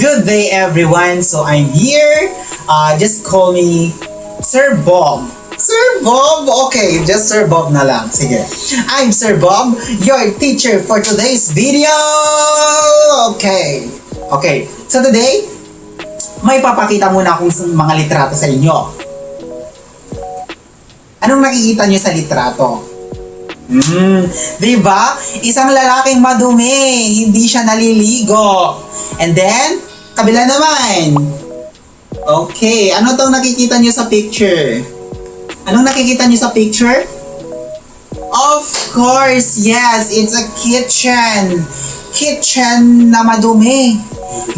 Good day everyone. So I'm here. Just call me Sir Bob. Sir Bob? Okay, just Sir Bob na lang. Sige. I'm Sir Bob, your teacher for today's video. Okay. Okay. So today, may papakita muna akong mga litrato sa inyo. Anong nakikita nyo sa litrato? Diba? Isang lalaking madumi, hindi siya naliligo. And then, kabila naman. Okay, ano tong nakikita niyo sa picture? Anong nakikita niyo sa picture? Of course, yes, it's a kitchen. Kitchen na madumi,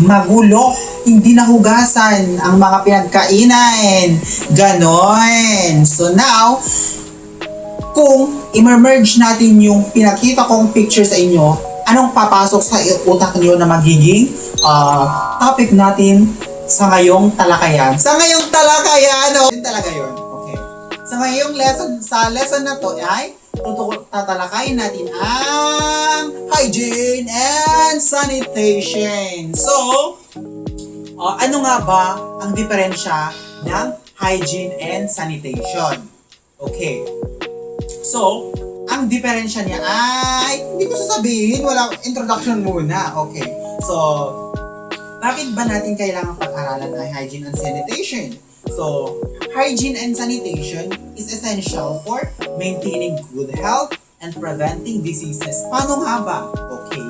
magulo, hindi nahugasan ang mga pinagkainan. Ganon. So now, kung i-merge natin yung pinakita kong picture sa inyo, anong papasok sa utak niyo na magiging topic natin sa ngayong talakayan? Sa ngayong talakayan, yun talaga yun. Okay. Sa ngayong lesson na to ay tatalakayin natin ang hygiene and sanitation. So, ano nga ba ang diferensya ng hygiene and sanitation? Okay. So, ang diferensya niya ay, hindi ko sasabihin, wala introduction muna. Okay. So, bakit ba natin kailangan pag-aralan ay hygiene and sanitation? So, hygiene and sanitation is essential for maintaining good health and preventing diseases. Paano nga ba? Okay.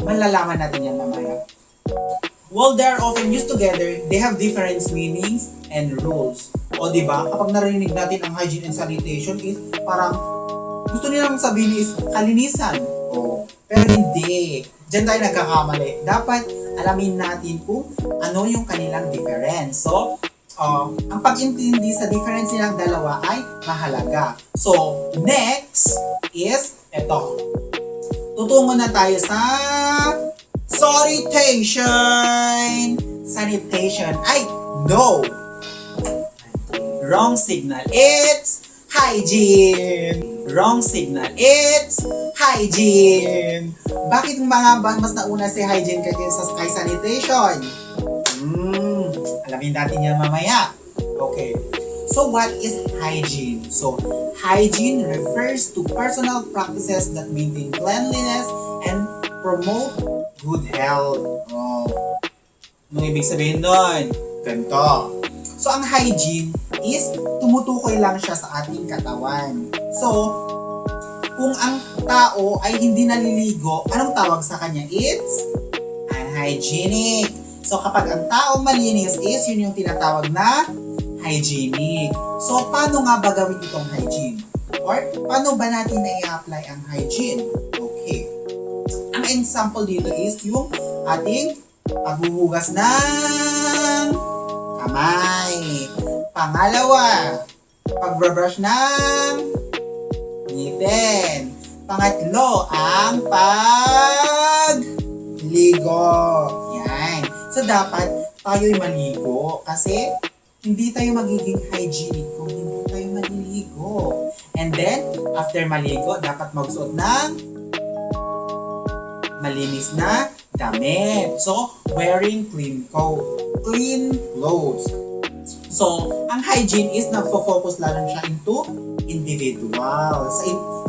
Malalaman natin yan mamaya. While they are often used together, they have different meanings and rules. O diba, kapag narinig natin ang hygiene and sanitation is parang gusto nilang sabihin is kalinisan. O, pero hindi. Diyan tayo nagkakamali. Dapat alamin natin kung ano yung kanilang difference. So, ang pag-intindi sa difference nilang dalawa ay mahalaga. So, next is ito. Tutungo na tayo sa sanitation. Sanitation. Ay, no! Wrong signal. It's hygiene. Wrong signal. It's hygiene. Bakit mga mas nauna si hygiene kay sanitation? Alamin natin yan mamaya. Okay. So what is hygiene? So hygiene refers to personal practices that maintain cleanliness and promote good health. Anong ibig sabihin nun? Ganito. So, ang hygiene is tumutukoy lang siya sa ating katawan. So, kung ang tao ay hindi naliligo, anong tawag sa kanya? It's unhygienic. So, kapag ang tao malinis is, yun yung tinatawag na hygienic. So, paano nga ba gawin itong hygiene? Or, paano ba natin na-i-apply ang hygiene? Okay. Ang example dito is yung ating paghuhugas ng kamay. Pangalawa, pagbrush ng ngipin. Pangatlo, ang pagligo. Yan. So, dapat tayo'y maligo kasi hindi tayo magiging hygienic kung hindi tayo maliligo. And then, after maligo, dapat magsuot ng malinis na damit. So, wearing clean clothes. So, ang hygiene is nagfo-focus lalo siya into individual. Sa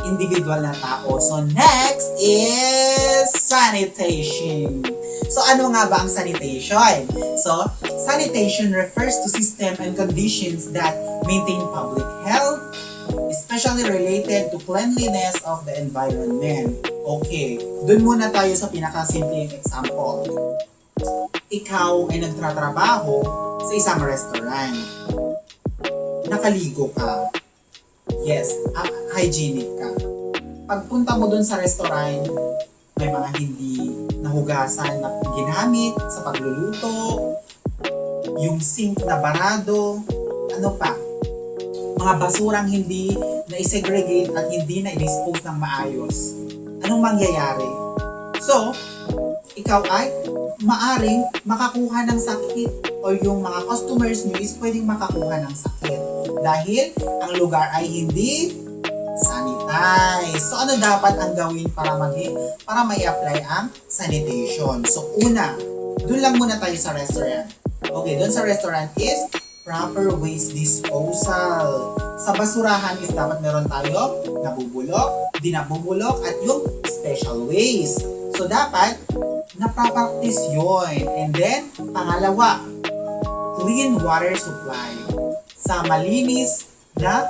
individual na tao. So, next is sanitation. So, ano nga ba ang sanitation? So, sanitation refers to system and conditions that maintain public health, especially related to cleanliness of the environment. Okay, dun muna tayo sa pinakasimpleng example. Ikaw ay nagtatrabaho sa isang restaurant. Nakaligo ka. Yes, hygienic ka. Pagpunta mo dun sa restaurant, may mga hindi nahugasan na ginamit sa pagluluto, yung sink na barado, ano pa, mga basurang hindi na-segregate at hindi na-dispose ng maayos. Anong mangyayari? So, ikaw ay maaring makakuha ng sakit o yung mga customers nyo is pwedeng makakuha ng sakit dahil ang lugar ay hindi sanitize. So, ano dapat ang gawin para may apply ang sanitation? So, una, Doon lang muna tayo sa restaurant. Okay, doon sa restaurant is proper waste disposal. Sa basurahan is dapat meron tayo nabubulok, di nabubulok, at yung special waste. So, dapat napapractice yun. And then, pangalawa, clean water supply. Sa malinis na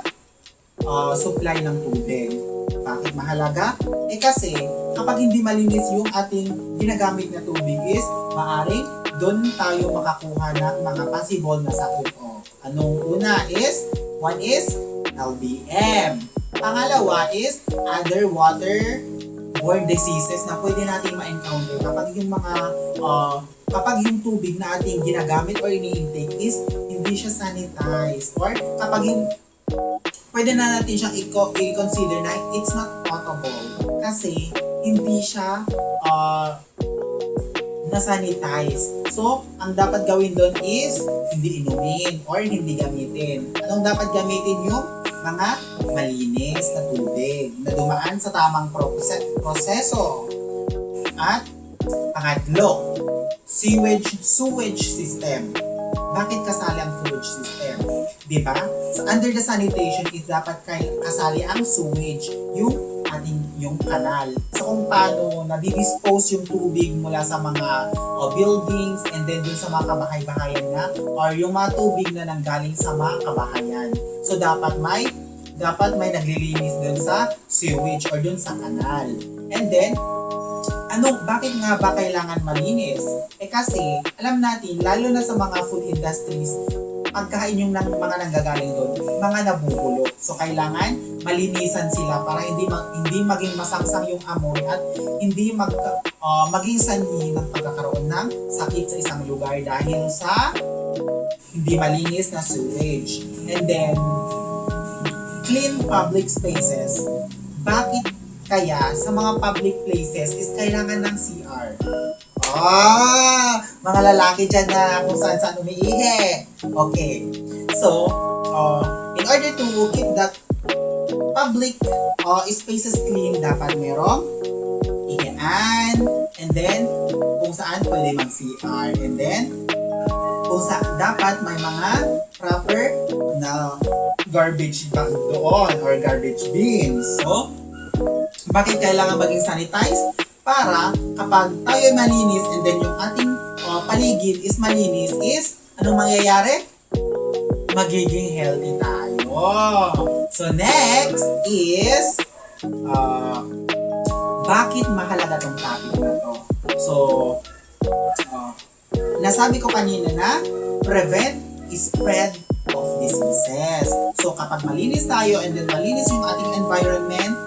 supply ng tubig. Bakit mahalaga? Kasi kapag hindi malinis yung ating ginagamit na tubig is maaaring doon tayo makakuha ng mga possible na sakit. Anong una is, one is LBM. Pangalawa is other waterborne diseases na pwede nating ma-encounter kapag yung mga kapag yung tubig na ating ginagamit or ini-intake is hindi siya sanitized, or kapag yung pwede na natin siyang i-consider na it's not potable kasi hindi siya na-sanitize. So, ang dapat gawin doon is hindi inumin or hindi gamitin. Anong dapat gamitin? Yung mga malinis na tubig na dumaan sa tamang proseso. At pangatlo, sewage system. Bakit kasali ang sewage system? Diba? So, under the sanitation is dapat kasali ang sewage, yung kanal. So, kung paano nadidispose yung tubig mula sa mga buildings and then dun sa mga kabahay-bahayan na, or yung mga tubig na nanggaling sa mga kabahayan. So, dapat may naglilinis dun sa sewage or dun sa kanal. And then, bakit nga ba kailangan malinis? Kasi, alam natin, lalo na sa mga food industries, pagkain yung mga nanggagaling doon, mga nabubulok. So, kailangan malinisan sila para hindi maging masangsang yung amoy at hindi maging sanhi ng pagkakaroon ng sakit sa isang lugar dahil sa hindi malinis na sewage. And then, clean public spaces. Bakit kaya sa mga public places is kailangan ng CR? Mga lalaki dyan na kung saan umiihi. Okay. So, in order to keep that public spaces clean, dapat merong ihian, and then kung saan pwede mag-CR, and then kung saan dapat may mga proper na garbage bag doon or garbage bins. So, bakit kailangan maging sanitized? Para kapag tayo malinis and then yung ating paligid is malinis is anong mangyayari? Magiging healthy tayo. So next is bakit mahalaga tong topic na to? So nasabi ko kanina na prevent spread of diseases. So kapag malinis tayo and then malinis yung ating environment,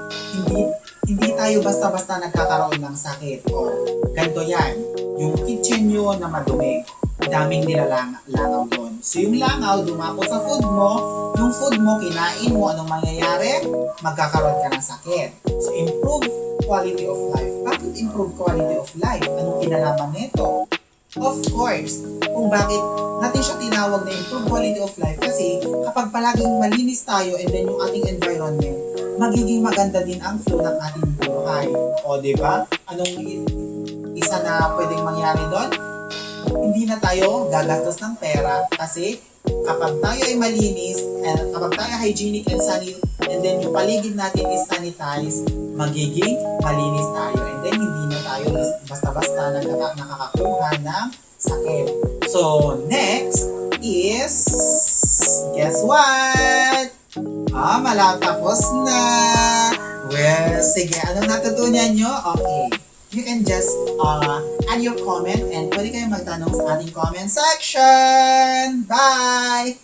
hindi tayo basta-basta nagkakaroon ng sakit. O ganito yan, yung kitchen nyo na madumi, daming nilalangaw doon. So yung langaw dumapot sa food mo, yung food mo kinain mo, anong mangyayari? Magkakaroon ka ng sakit. So improve quality of life. Bakit improve quality of life? Anong kinalaman nito? Of course, kung bakit natin siya tinawag na improve quality of life kasi kapag palaging malinis tayo and then yung ating environment, magiging maganda din ang flow ng ating buhay. O, diba? Anong isa na pwedeng mangyari doon? Hindi na tayo gagastos ng pera kasi kapag tayo ay malinis and kapag tayo hygienic and then yung paligid natin is sanitized, magiging malinis tayo and then hindi na tayo basta-basta nakakakuha ng sakit. So, next is, guess what? Malatapos na! Well, sige, anong natutunan nyo? Okay. You can just add your comment and pwede kayong magtanong sa ating comment section. Bye!